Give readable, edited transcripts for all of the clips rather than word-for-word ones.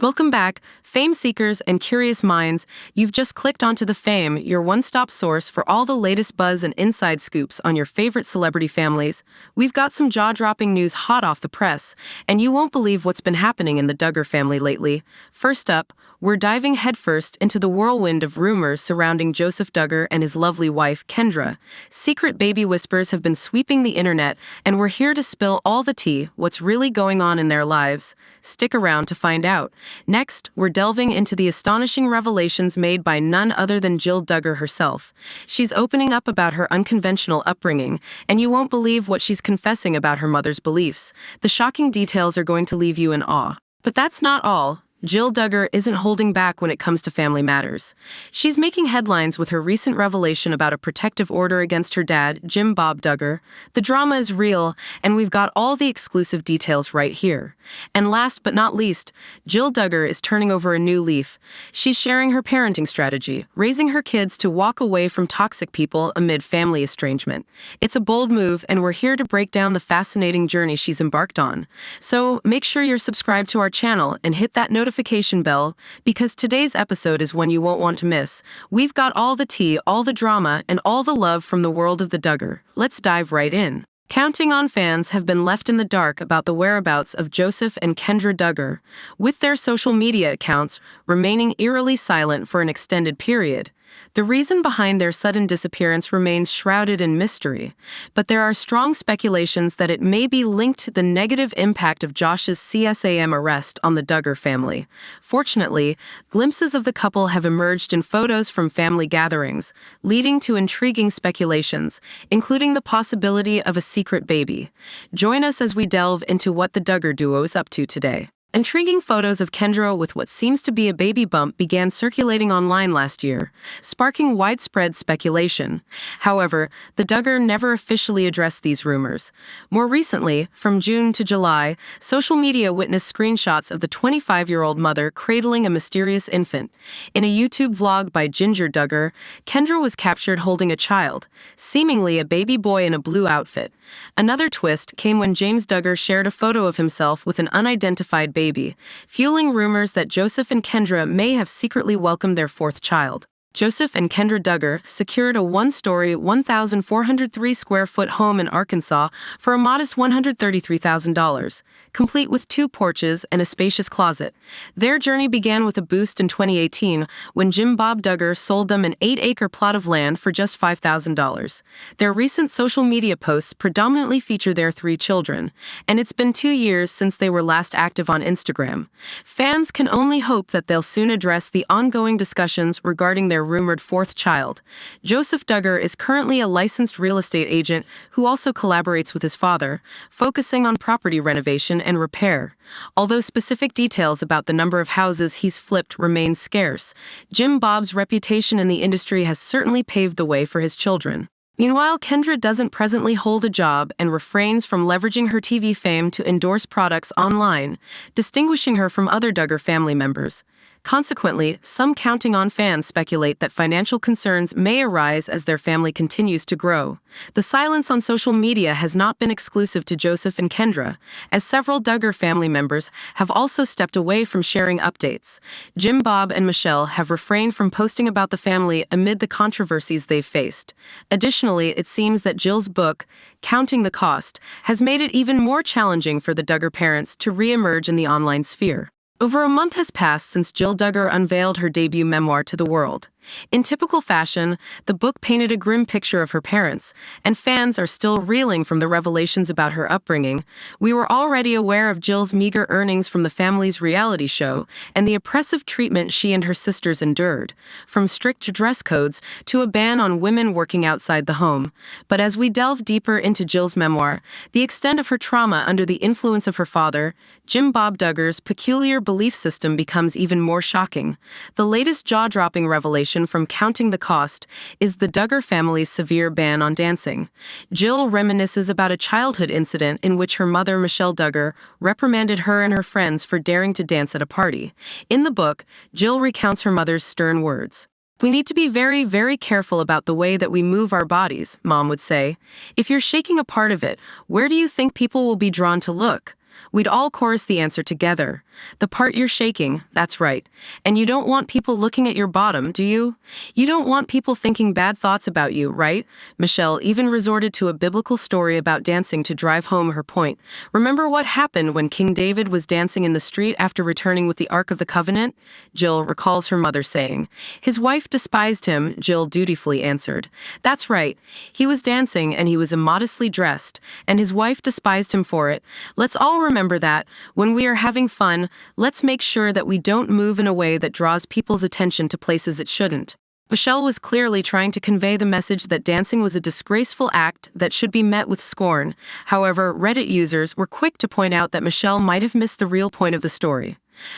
Welcome back, fame seekers and curious minds. You've just clicked onto The Fame, your one-stop source for all the latest buzz and inside scoops on your favorite celebrity families. We've got some jaw-dropping news hot off the press, and you won't believe what's been happening in the Duggar family lately. First up, we're diving headfirst into the whirlwind of rumors surrounding Joseph Duggar and his lovely wife, Kendra. Secret baby whispers have been sweeping the internet, and we're here to spill all the tea, what's really going on in their lives. Stick around to find out. Next, we're delving into the astonishing revelations made by none other than Jill Duggar herself. She's opening up about her unconventional upbringing, and you won't believe what she's confessing about her mother's beliefs. The shocking details are going to leave you in awe. But that's not all. Jill Duggar isn't holding back when it comes to family matters. She's making headlines with her recent revelation about a protective order against her dad, Jim Bob Duggar. The drama is real, and we've got all the exclusive details right here. And last but not least, Jill Duggar is turning over a new leaf. She's sharing her parenting strategy, raising her kids to walk away from toxic people amid family estrangement. It's a bold move, and we're here to break down the fascinating journey she's embarked on. So make sure you're subscribed to our channel and hit that notification bell, because today's episode is one you won't want to miss. We've got all the tea, all the drama, and all the love from the world of the Duggar. Let's dive right in. Counting on fans have been left in the dark about the whereabouts of Joseph and Kendra Duggar, with their social media accounts remaining eerily silent for an extended period. The reason behind their sudden disappearance remains shrouded in mystery, but there are strong speculations that it may be linked to the negative impact of Josh's CSAM arrest on the Duggar family. Fortunately, glimpses of the couple have emerged in photos from family gatherings, leading to intriguing speculations, including the possibility of a secret baby. Join us as we delve into what the Duggar duo is up to today. Intriguing photos of Kendra with what seems to be a baby bump began circulating online last year, sparking widespread speculation. However, the Duggar never officially addressed these rumors. More recently, from June to July, social media witnessed screenshots of the 25-year-old mother cradling a mysterious infant. In a YouTube vlog by Ginger Duggar, Kendra was captured holding a child, seemingly a baby boy in a blue outfit. Another twist came when James Duggar shared a photo of himself with an unidentified baby, fueling rumors that Joseph and Kendra may have secretly welcomed their fourth child. Joseph and Kendra Duggar secured a one-story, 1,403-square-foot home in Arkansas for a modest $133,000, complete with 2 porches and a spacious closet. Their journey began with a boost in 2018 when Jim Bob Duggar sold them an 8-acre plot of land for just $5,000. Their recent social media posts predominantly feature their 3 children, and it's been 2 years since they were last active on Instagram. Fans can only hope that they'll soon address the ongoing discussions regarding their rumored fourth child. Joseph Duggar is currently a licensed real estate agent who also collaborates with his father, focusing on property renovation and repair. Although specific details about the number of houses he's flipped remain scarce, Jim Bob's reputation in the industry has certainly paved the way for his children. Meanwhile, Kendra doesn't presently hold a job and refrains from leveraging her TV fame to endorse products online, distinguishing her from other Duggar family members. Consequently, some Counting On fans speculate that financial concerns may arise as their family continues to grow. The silence on social media has not been exclusive to Joseph and Kendra, as several Duggar family members have also stepped away from sharing updates. Jim Bob and Michelle have refrained from posting about the family amid the controversies they've faced. Additionally, it seems that Jill's book, Counting the Cost, has made it even more challenging for the Duggar parents to re-emerge in the online sphere. Over a month has passed since Jill Duggar unveiled her debut memoir to the world. In typical fashion, the book painted a grim picture of her parents, and fans are still reeling from the revelations about her upbringing. We were already aware of Jill's meager earnings from the family's reality show and the oppressive treatment she and her sisters endured, from strict dress codes to a ban on women working outside the home. But as we delve deeper into Jill's memoir, the extent of her trauma under the influence of her father, Jim Bob Duggar's peculiar belief system becomes even more shocking. The latest jaw-dropping revelation from Counting the Cost is the Duggar family's severe ban on dancing. Jill reminisces about a childhood incident in which her mother, Michelle Duggar, reprimanded her and her friends for daring to dance at a party. In the book, Jill recounts her mother's stern words. "We need to be very, very careful about the way that we move our bodies," Mom would say. "If you're shaking a part of it, where do you think people will be drawn to look?" We'd all chorus the answer together. The part you're shaking, that's right. And you don't want people looking at your bottom, do you? You don't want people thinking bad thoughts about you, right? Michelle even resorted to a biblical story about dancing to drive home her point. Remember what happened when King David was dancing in the street after returning with the Ark of the Covenant? Jill recalls her mother saying. His wife despised him, Jill dutifully answered. That's right. He was dancing and he was immodestly dressed, and his wife despised him for it. Let's all remember that. When we are having fun, let's make sure that we don't move in a way that draws people's attention to places it shouldn't. Michelle was clearly trying to convey the message that dancing was a disgraceful act that should be met with scorn. However, Reddit users were quick to point out that Michelle might have missed the real point of the story.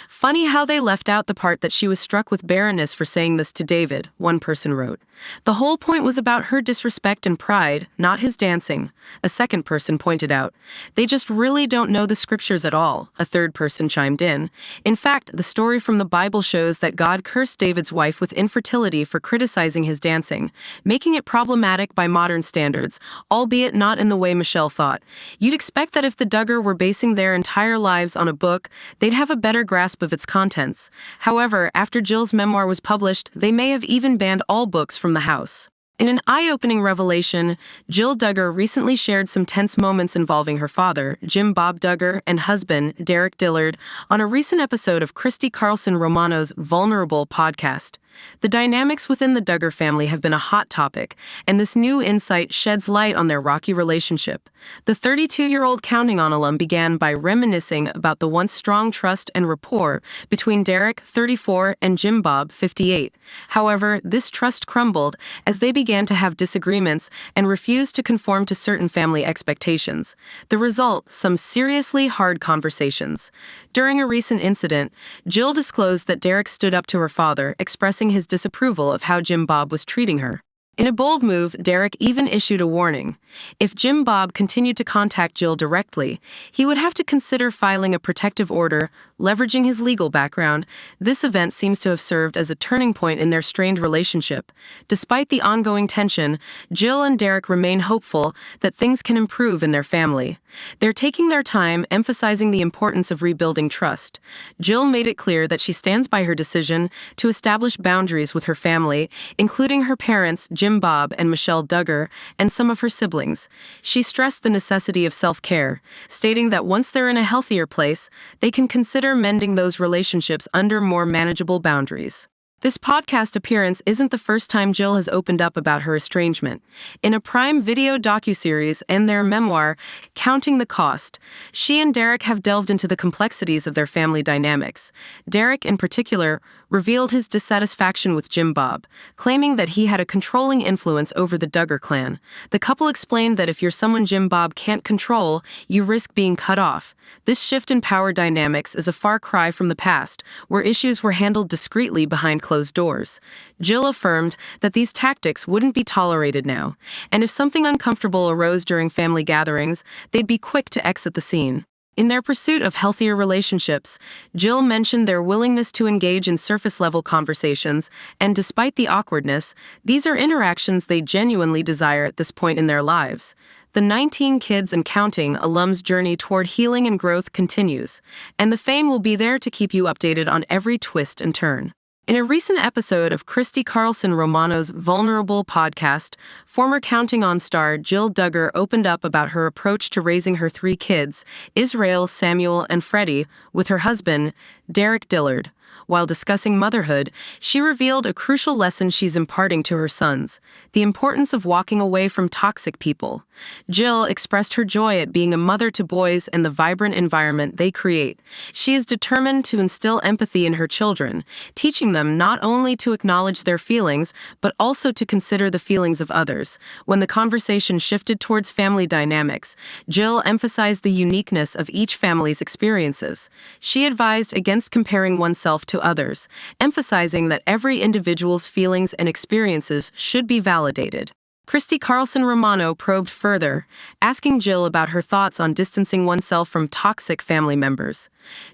Funny how they left out the part that she was struck with barrenness for saying this to David, one person wrote. The whole point was about her disrespect and pride, not his dancing, a second person pointed out. They just really don't know the scriptures at all, a third person chimed in. In fact, the story from the Bible shows that God cursed David's wife with infertility for criticizing his dancing, making it problematic by modern standards, albeit not in the way Michelle thought. You'd expect that if the Duggar were basing their entire lives on a book, they'd have a better grasp of its contents. However, after Jill's memoir was published, they may have even banned all books from the house. In an eye-opening revelation, Jill Duggar recently shared some tense moments involving her father, Jim Bob Duggar, and husband, Derek Dillard, on a recent episode of Christy Carlson Romano's Vulnerable podcast. The dynamics within the Duggar family have been a hot topic, and this new insight sheds light on their rocky relationship. The 32-year-old Counting On alum began by reminiscing about the once strong trust and rapport between Derek, 34, and Jim Bob, 58. However, this trust crumbled as they began to have disagreements and refused to conform to certain family expectations. The result, some seriously hard conversations. During a recent incident, Jill disclosed that Derek stood up to her father, expressing his disapproval of how Jim Bob was treating her. In a bold move, Derek even issued a warning. If Jim Bob continued to contact Jill directly, he would have to consider filing a protective order, leveraging his legal background. This event seems to have served as a turning point in their strained relationship. Despite the ongoing tension, Jill and Derek remain hopeful that things can improve in their family. They're taking their time, emphasizing the importance of rebuilding trust. Jill made it clear that she stands by her decision to establish boundaries with her family, including her parents, Jim Bob and Michelle Duggar, and some of her siblings. She stressed the necessity of self-care, stating that once they're in a healthier place, they can consider mending those relationships under more manageable boundaries. This podcast appearance isn't the first time Jill has opened up about her estrangement. In a Prime Video docuseries and their memoir, Counting the Cost, she and Derek have delved into the complexities of their family dynamics. Derek, in particular, revealed his dissatisfaction with Jim Bob, claiming that he had a controlling influence over the Duggar clan. The couple explained that if you're someone Jim Bob can't control, you risk being cut off. This shift in power dynamics is a far cry from the past, where issues were handled discreetly behind closed doors. Jill affirmed that these tactics wouldn't be tolerated now, and if something uncomfortable arose during family gatherings, they'd be quick to exit the scene. In their pursuit of healthier relationships, Jill mentioned their willingness to engage in surface-level conversations, and despite the awkwardness, these are interactions they genuinely desire at this point in their lives. The 19 Kids and Counting alum's journey toward healing and growth continues, and the fame will be there to keep you updated on every twist and turn. In a recent episode of Christy Carlson Romano's Vulnerable podcast, former Counting On star Jill Duggar opened up about her approach to raising her 3 kids, Israel, Samuel, and Freddie, with her husband, Derek Dillard. While discussing motherhood, she revealed a crucial lesson she's imparting to her sons: the importance of walking away from toxic people. Jill expressed her joy at being a mother to boys and the vibrant environment they create. She is determined to instill empathy in her children, teaching them not only to acknowledge their feelings, but also to consider the feelings of others. When the conversation shifted towards family dynamics, Jill emphasized the uniqueness of each family's experiences. She advised against comparing oneself to others, emphasizing that every individual's feelings and experiences should be validated. Christy Carlson Romano probed further, asking Jill about her thoughts on distancing oneself from toxic family members.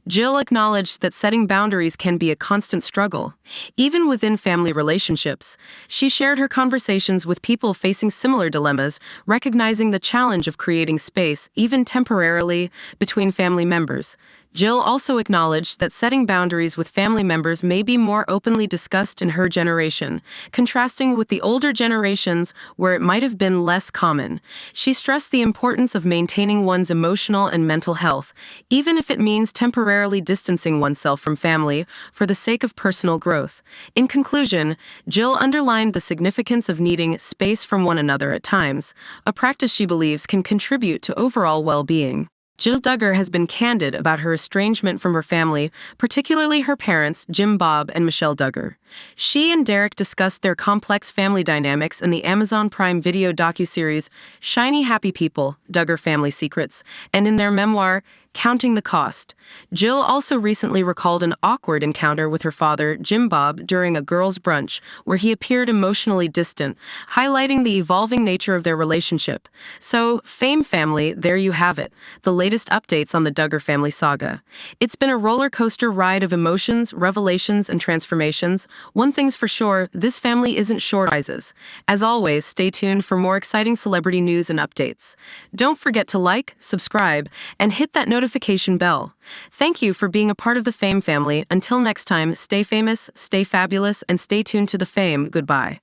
Jill acknowledged that setting boundaries can be a constant struggle, even within family relationships. She shared her conversations with people facing similar dilemmas, recognizing the challenge of creating space, even temporarily, between family members. Jill also acknowledged that setting boundaries with family members may be more openly discussed in her generation, contrasting with the older generations where it might have been less common. She stressed the importance of maintaining one's emotional and mental health, even if it means temporarily distancing oneself from family for the sake of personal growth. In conclusion, Jill underlined the significance of needing space from one another at times, a practice she believes can contribute to overall well-being. Jill Duggar has been candid about her estrangement from her family, particularly her parents, Jim Bob and Michelle Duggar. She and Derek discussed their complex family dynamics in the Amazon Prime Video docuseries Shiny Happy People, Duggar Family Secrets, and in their memoir, Counting the Cost. Jill also recently recalled an awkward encounter with her father, Jim Bob, during a girls' brunch, where he appeared emotionally distant, highlighting the evolving nature of their relationship. So, Fame family, there you have it, the latest updates on the Duggar family saga. It's been a roller coaster ride of emotions, revelations, and transformations. One thing's for sure, this family isn't short prizes. As always, stay tuned for more exciting celebrity news and updates. Don't forget to like, subscribe, and hit that notification bell. Thank you for being a part of the Fame family. Until next time, stay famous, stay fabulous, and stay tuned to the Fame. Goodbye.